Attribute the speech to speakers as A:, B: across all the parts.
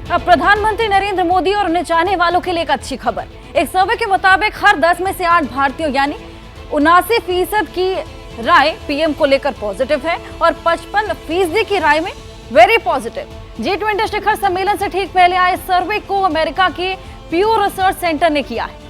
A: अब प्रधानमंत्री नरेंद्र मोदी और उन्हें चाहने वालों के लिए एक अच्छी खबर। एक सर्वे के मुताबिक हर 10 में से 8 भारतीयों यानी 79% की राय पीएम को लेकर पॉजिटिव है और 55% की राय में वेरी पॉजिटिव। G20 शिखर सम्मेलन से ठीक पहले आए सर्वे को अमेरिका के प्यू रिसर्च सेंटर ने किया है।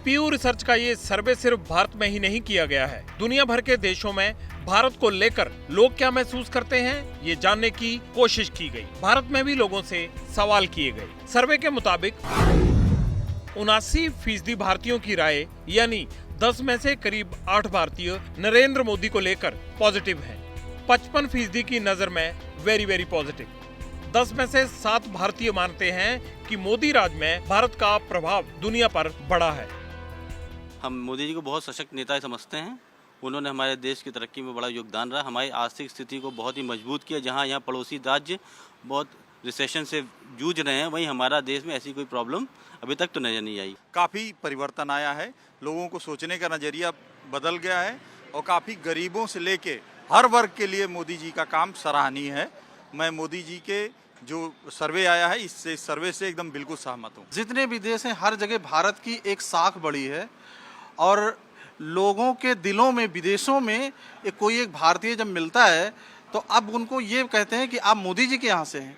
B: प्यू रिसर्च का ये सर्वे सिर्फ भारत में ही नहीं किया गया है, दुनिया भर के देशों में भारत को लेकर लोग क्या महसूस करते हैं ये जानने की कोशिश की गई। भारत में भी लोगों से सवाल किए गए। सर्वे के मुताबिक 79% भारतीयों की राय यानी 10 में से करीब 8 भारतीय नरेंद्र मोदी को लेकर पॉजिटिव हैं। 55% की नजर में वेरी पॉजिटिव। 10 में से 7 भारतीय मानते हैं कि मोदी राज में भारत का प्रभाव दुनिया पर बड़ा है।
C: हम मोदी जी को बहुत सशक्त नेता समझते हैं। उन्होंने हमारे देश की तरक्की में बड़ा योगदान रहा, हमारी आर्थिक स्थिति को बहुत ही मजबूत किया। जहां यहाँ पड़ोसी राज्य बहुत रिसेशन से जूझ रहे हैं, वहीं हमारा देश में ऐसी कोई प्रॉब्लम अभी तक तो नजर नहीं आई।
D: काफ़ी परिवर्तन आया है, लोगों को सोचने का नज़रिया बदल गया है और काफ़ी गरीबों से लेके हर वर्ग के लिए मोदी जी का काम सराहनीय है। मैं मोदी जी के जो सर्वे आया है इस सर्वे से एकदम बिल्कुल सहमत हूँ।
E: जितने भी देश हैं हर जगह भारत की एक साख बढ़ी है और लोगों के दिलों में विदेशों में कोई एक भारतीय जब मिलता है तो अब उनको ये कहते हैं कि आप मोदी जी के यहाँ से हैं।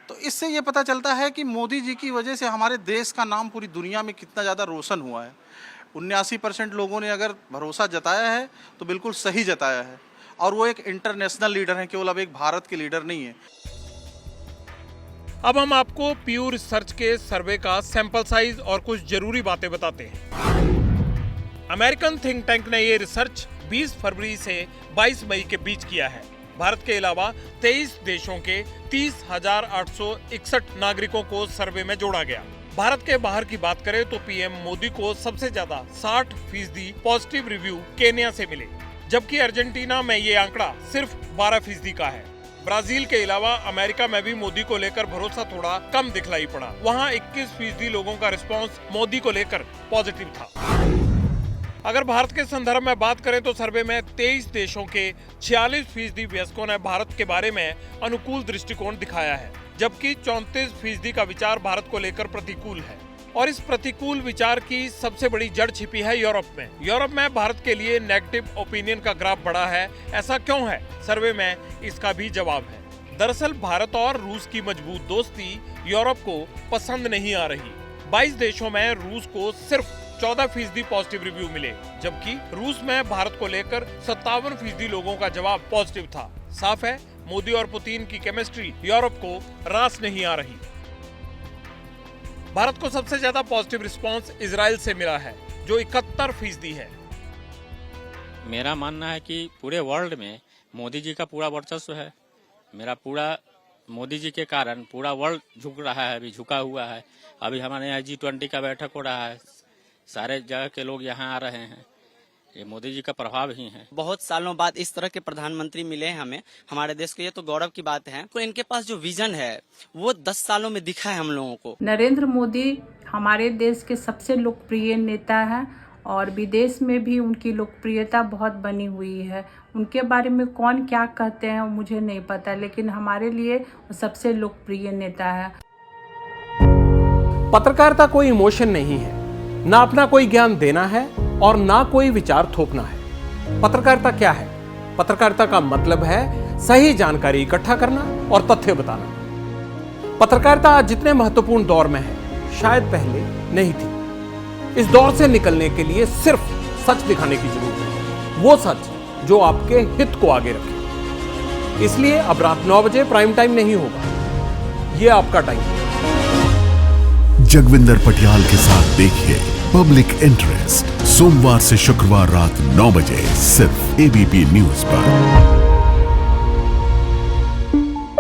E: तो इससे ये पता चलता है कि मोदी जी की वजह से हमारे देश का नाम पूरी दुनिया में कितना ज़्यादा रोशन हुआ है। 79% लोगों ने अगर भरोसा जताया है तो बिल्कुल सही जताया है और वो एक इंटरनेशनल लीडर हैं, केवल अब एक भारत के लीडर नहीं है।
B: अब हम आपको प्यू रिसर्च के सर्वे का सैंपल साइज और कुछ जरूरी बातें बताते हैं। अमेरिकन थिंक टैंक ने ये रिसर्च 20 फरवरी से 22 मई के बीच किया है। भारत के अलावा 23 देशों के 30,861 नागरिकों को सर्वे में जोड़ा गया। भारत के बाहर की बात करें तो पीएम मोदी को सबसे ज्यादा 60% पॉजिटिव रिव्यू केन्या से मिले, जबकि अर्जेंटीना में ये आंकड़ा सिर्फ 12% का है। ब्राजील के अलावा अमेरिका में भी मोदी को लेकर भरोसा थोड़ा कम दिखलाई पड़ा। वहाँ 21% लोगों का रिस्पांस मोदी को लेकर पॉजिटिव था। अगर भारत के संदर्भ में बात करें तो सर्वे में 23 देशों के 46% वयस्कों ने भारत के बारे में अनुकूल दृष्टिकोण दिखाया है, जबकि 34% का विचार भारत को लेकर प्रतिकूल है। और इस प्रतिकूल विचार की सबसे बड़ी जड़ छिपी है यूरोप में। यूरोप में भारत के लिए नेगेटिव ओपिनियन का ग्राफ बढ़ा है। ऐसा क्यों है? सर्वे में इसका भी जवाब है। दरअसल भारत और रूस की मजबूत दोस्ती यूरोप को पसंद नहीं आ रही। 22 देशों में रूस को सिर्फ 14% पॉजिटिव रिव्यू मिले, जबकि रूस में भारत को लेकर 57% लोगों का जवाब पॉजिटिव था। साफ है मोदी और पुतिन की केमिस्ट्री यूरोप को रास नहीं आ रही। भारत को सबसे ज्यादा पॉजिटिव रिस्पांस इजराइल से मिला है, जो 71% है।
F: मेरा मानना है कि पूरे वर्ल्ड में मोदी जी का पूरा वर्चस्व है। मेरा पूरा मोदी जी के कारण पूरा वर्ल्ड झुक रहा है, अभी झुका हुआ है। अभी हमारे यहाँ G20 का बैठक हो रहा है, सारे जगह के लोग यहाँ आ रहे हैं। ये मोदी जी का प्रभाव ही है।
G: बहुत सालों बाद इस तरह के प्रधानमंत्री मिले हैं हमें, हमारे देश के, ये तो गौरव की बात है। तो इनके पास जो विजन है वो 10 सालों में दिखा है हम लोगों को।
H: नरेंद्र मोदी हमारे देश के सबसे लोकप्रिय नेता हैं और विदेश में भी उनकी लोकप्रियता बहुत बनी हुई है। उनके बारे में कौन क्या कहते हैं मुझे नहीं पता, लेकिन हमारे लिए वो सबसे लोकप्रिय नेता है।
I: पत्रकारिता कोई इमोशन नहीं है, ना अपना कोई ज्ञान देना है और ना कोई विचार थोपना है। पत्रकारिता क्या है? पत्रकारिता का मतलब है सही जानकारी इकट्ठा करना और तथ्य बताना। पत्रकारिता आज जितने महत्वपूर्ण दौर में है, शायद पहले नहीं थी। इस दौर से निकलने के लिए सिर्फ सच दिखाने की जरूरत है, वो सच जो आपके हित को आगे रखे। इसलिए अब रात 9 बजे प्राइम टाइम नहीं होगा, ये आपका टाइम है।
J: जगविंदर पटियाल के साथ देखिए पब्लिक इंटरेस्ट, सोमवार से शुक्रवार रात 9 बजे सिर्फ एबीपी न्यूज पर।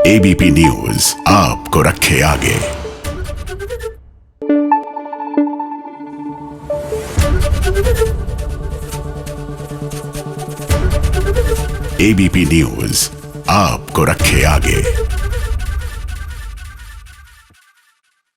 J: एबीपी न्यूज आपको रखे आगे। एबीपी न्यूज आपको रखे आगे।